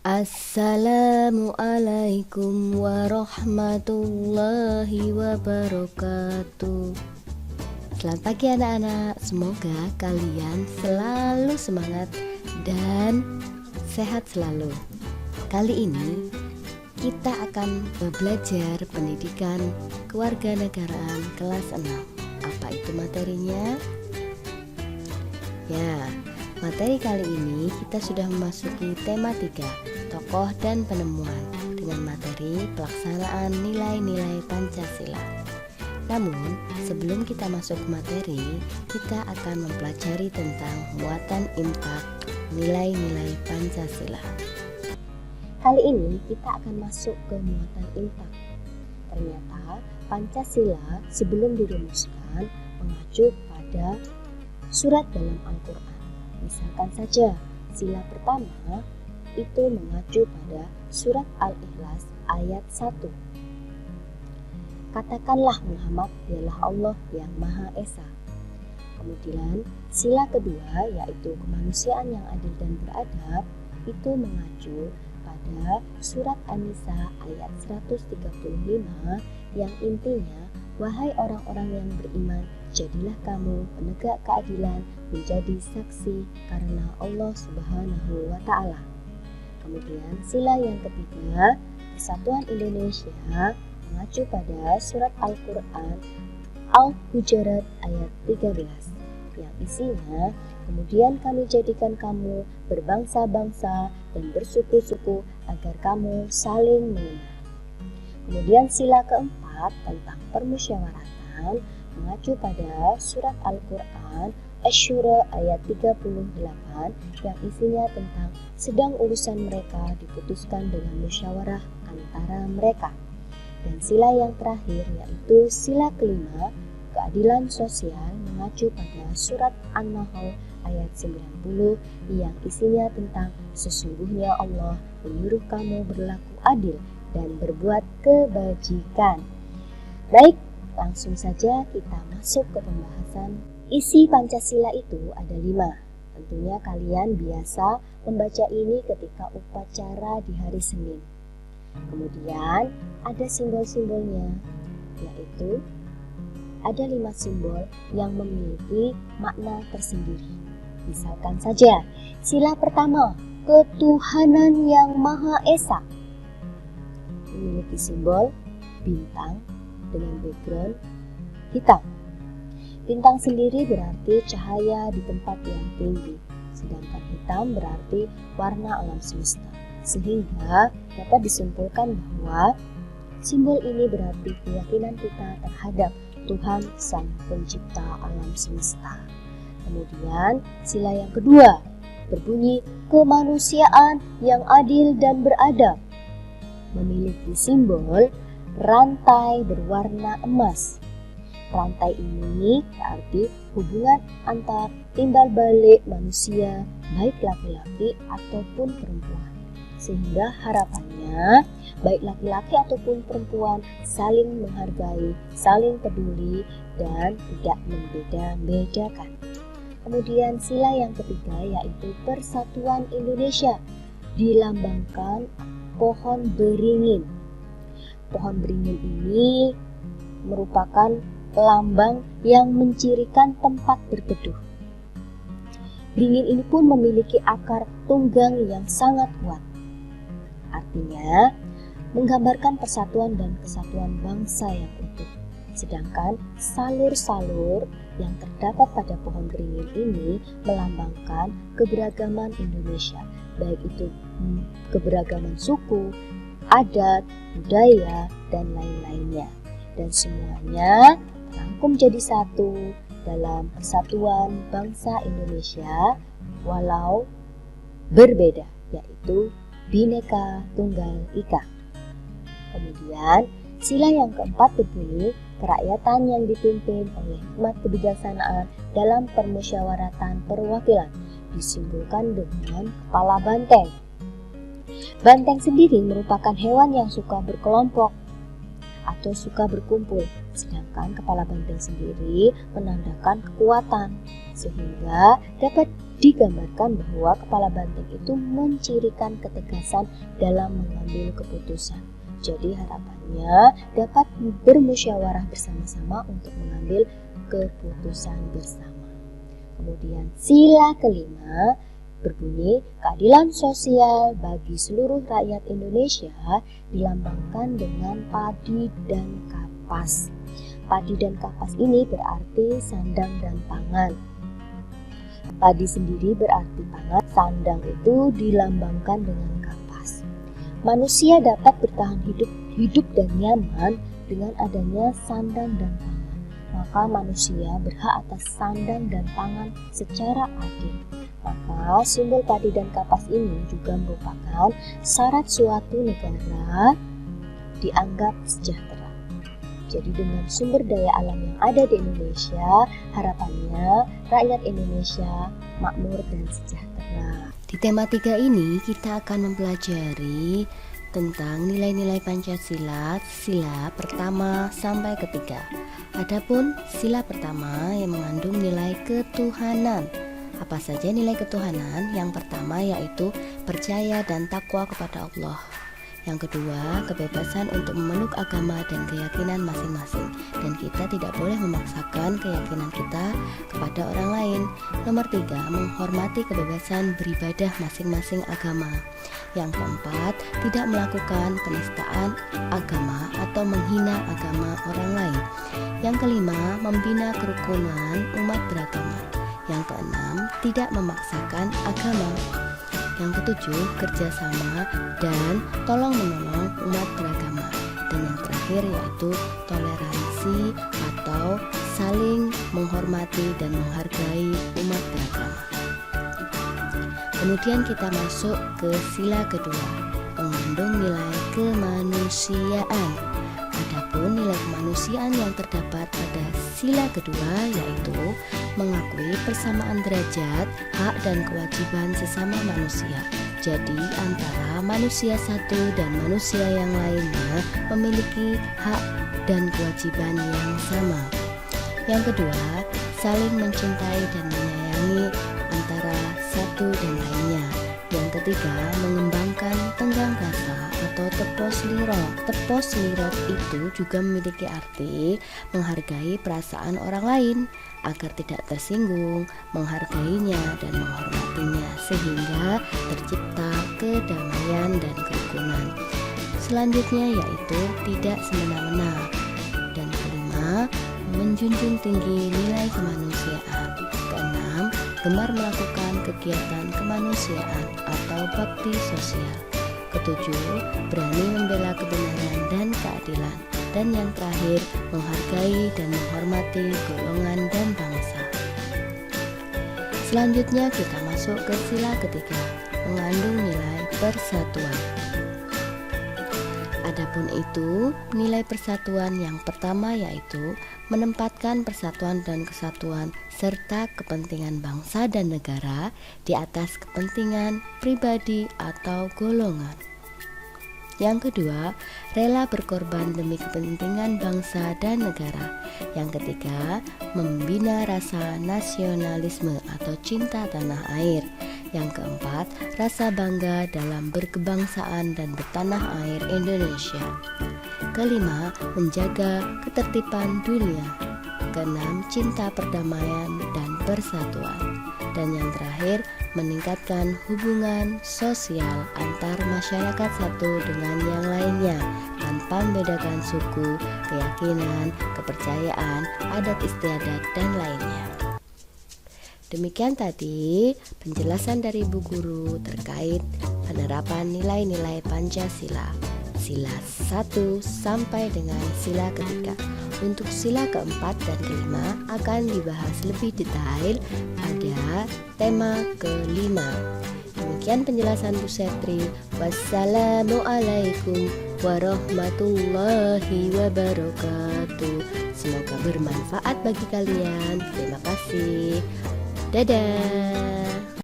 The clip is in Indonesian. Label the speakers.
Speaker 1: Assalamualaikum warahmatullahi wabarakatuh. Selamat pagi anak-anak, semoga kalian selalu semangat dan sehat selalu. Kali ini kita akan belajar pendidikan kewarganegaraan kelas 6. Apa itu materinya? Ya, materi kali ini kita sudah memasuki tema 3, tokoh dan penemuan, dengan materi pelaksanaan nilai-nilai Pancasila. Namun, sebelum kita masuk ke materi, kita akan mempelajari tentang muatan impak nilai-nilai Pancasila. Kali ini kita akan masuk ke muatan impak. Ternyata Pancasila sebelum dirumuskan mengacu pada surat dalam Al-Quran. Misalkan saja, sila pertama itu mengacu pada surat Al-Ikhlas ayat 1. Katakanlah Muhammad dialah Allah yang Maha Esa. Kemudian sila kedua yaitu kemanusiaan yang adil dan beradab itu mengacu pada surat An-Nisa ayat 135 yang intinya, wahai orang-orang yang beriman, jadilah kamu penegak keadilan menjadi saksi karena Allah Subhanahu wa Ta'ala. Kemudian sila yang ketiga, Persatuan Indonesia mengacu pada surat Al-Quran Al-Hujurat ayat 13 yang isinya, kemudian kami jadikan kamu berbangsa-bangsa dan bersuku-suku agar kamu saling mengenal. Kemudian sila keempat tentang permusyawaratan mengacu pada surat Al-Quran Asy-Syura ayat 38 yang isinya tentang sedang urusan mereka diputuskan dengan musyawarah antara mereka. Dan sila yang terakhir yaitu sila kelima, keadilan sosial mengacu pada surat An-Nahl ayat 90 yang isinya tentang sesungguhnya Allah menyuruh kamu berlaku adil dan berbuat kebajikan. Baik, langsung saja kita masuk ke pembahasan. Isi Pancasila itu ada 5. Tentunya kalian biasa membaca ini ketika upacara di hari Senin. Kemudian ada simbol-simbolnya, yaitu ada 5 simbol yang memiliki makna tersendiri. Misalkan saja, sila pertama, ketuhanan yang Maha Esa, memiliki simbol bintang dengan background hitam. Bintang sendiri berarti cahaya di tempat yang tinggi, sedangkan hitam berarti warna alam semesta. Sehingga dapat disimpulkan bahwa simbol ini berarti keyakinan kita terhadap Tuhan Sang Pencipta alam semesta. Kemudian sila yang kedua berbunyi kemanusiaan yang adil dan beradab, memiliki simbol rantai berwarna emas. Rantai ini berarti hubungan antar timbal balik manusia, baik laki-laki ataupun perempuan. Sehingga harapannya, baik laki-laki ataupun perempuan saling menghargai, saling peduli, dan tidak membeda-bedakan. Kemudian sila yang ketiga yaitu Persatuan Indonesia, dilambangkan pohon beringin. Pohon beringin ini merupakan lambang yang mencirikan tempat berteduh. Beringin ini pun memiliki akar tunggang yang sangat kuat. Artinya, menggambarkan persatuan dan kesatuan bangsa yang utuh. Sedangkan salur-salur yang terdapat pada pohon beringin ini melambangkan keberagaman Indonesia, baik itu keberagaman suku, adat, budaya, dan lain-lainnya. Dan semuanya terangkum jadi satu dalam persatuan bangsa Indonesia walau berbeda, yaitu Bhinneka Tunggal Ika. Kemudian sila yang keempat berbunyi kerakyatan yang dipimpin oleh hikmat kebijaksanaan dalam permusyawaratan perwakilan, disimbolkan dengan kepala banteng. Banteng sendiri merupakan hewan yang suka berkelompok atau suka berkumpul, sedangkan kepala banteng sendiri menandakan kekuatan, sehingga dapat digambarkan bahwa kepala banteng itu mencirikan ketegasan dalam mengambil keputusan. Jadi harapannya dapat bermusyawarah bersama-sama untuk mengambil keputusan bersama. Kemudian sila kelima berbunyi, keadilan sosial bagi seluruh rakyat Indonesia dilambangkan dengan padi dan kapas. Padi dan kapas ini berarti sandang dan pangan. Padi sendiri berarti pangan, sandang itu dilambangkan dengan kapas. Manusia dapat bertahan hidup dan nyaman dengan adanya sandang dan pangan. Maka manusia berhak atas sandang dan pangan secara adil. Maka simbol padi dan kapas ini juga merupakan syarat suatu negara dianggap sejahtera. Jadi dengan sumber daya alam yang ada di Indonesia, harapannya rakyat Indonesia makmur dan sejahtera. Di tema 3 ini kita akan mempelajari tentang nilai-nilai Pancasila, sila pertama sampai ketiga. Adapun sila pertama yang mengandung nilai ketuhanan. Apa saja nilai ketuhanan? Yang pertama yaitu percaya dan takwa kepada Allah. Yang kedua, kebebasan untuk memeluk agama dan keyakinan masing-masing, dan kita tidak boleh memaksakan keyakinan kita kepada orang lain. Nomor 3, menghormati kebebasan beribadah masing-masing agama. Yang keempat, tidak melakukan penistaan agama atau menghina agama orang lain. Yang kelima, membina kerukunan umat beragama. Yang keenam, tidak memaksakan agama. Yang ketujuh, kerjasama dan tolong-menolong umat beragama. Dan yang terakhir yaitu toleransi atau saling menghormati dan menghargai umat beragama. Kemudian kita masuk ke sila kedua, mengandung nilai kemanusiaan. Adapun nilai kemanusiaan yang terdapat pada sila kedua yaitu mengakui persamaan derajat, hak dan kewajiban sesama manusia. Jadi antara manusia satu dan manusia yang lainnya memiliki hak dan kewajiban yang sama. Yang kedua, saling mencintai dan menyayangi antara satu dan lainnya. Yang ketiga, mengembangkan tenggang rasa atau tepos lirot. Tepos lirot itu juga memiliki arti menghargai perasaan orang lain agar tidak tersinggung, menghargainya dan menghormatinya sehingga tercipta kedamaian dan kerukunan. Selanjutnya yaitu tidak semena-mena. Dan kelima, menjunjung tinggi nilai kemanusiaan. Keenam, gemar melakukan kegiatan kemanusiaan atau bakti sosial. Ketujuh, berani membela kebenaran dan keadilan. Dan yang terakhir, menghargai dan menghormati golongan dan bangsa. Selanjutnya kita masuk ke sila ketiga, mengandung nilai persatuan. Adapun itu, nilai persatuan yang pertama yaitu menempatkan persatuan dan kesatuan serta kepentingan bangsa dan negara di atas kepentingan pribadi atau golongan. Yang kedua, rela berkorban demi kepentingan bangsa dan negara. Yang ketiga, membina rasa nasionalisme atau cinta tanah air. Yang keempat, rasa bangga dalam berkebangsaan dan bertanah air Indonesia. Kelima, menjaga ketertiban dunia. Keenam, cinta perdamaian dan persatuan. Dan yang terakhir, meningkatkan hubungan sosial antar masyarakat satu dengan yang lainnya tanpa membedakan suku, keyakinan, kepercayaan, adat istiadat, dan lainnya. Demikian tadi penjelasan dari Bu Guru terkait penerapan nilai-nilai Pancasila, sila 1 sampai dengan sila ketiga. Untuk sila keempat dan kelima akan dibahas lebih detail pada tema kelima. Demikian penjelasan Bu Setri. Wassalamualaikum warahmatullahi wabarakatuh. Semoga bermanfaat bagi kalian. Terima kasih. Dadah.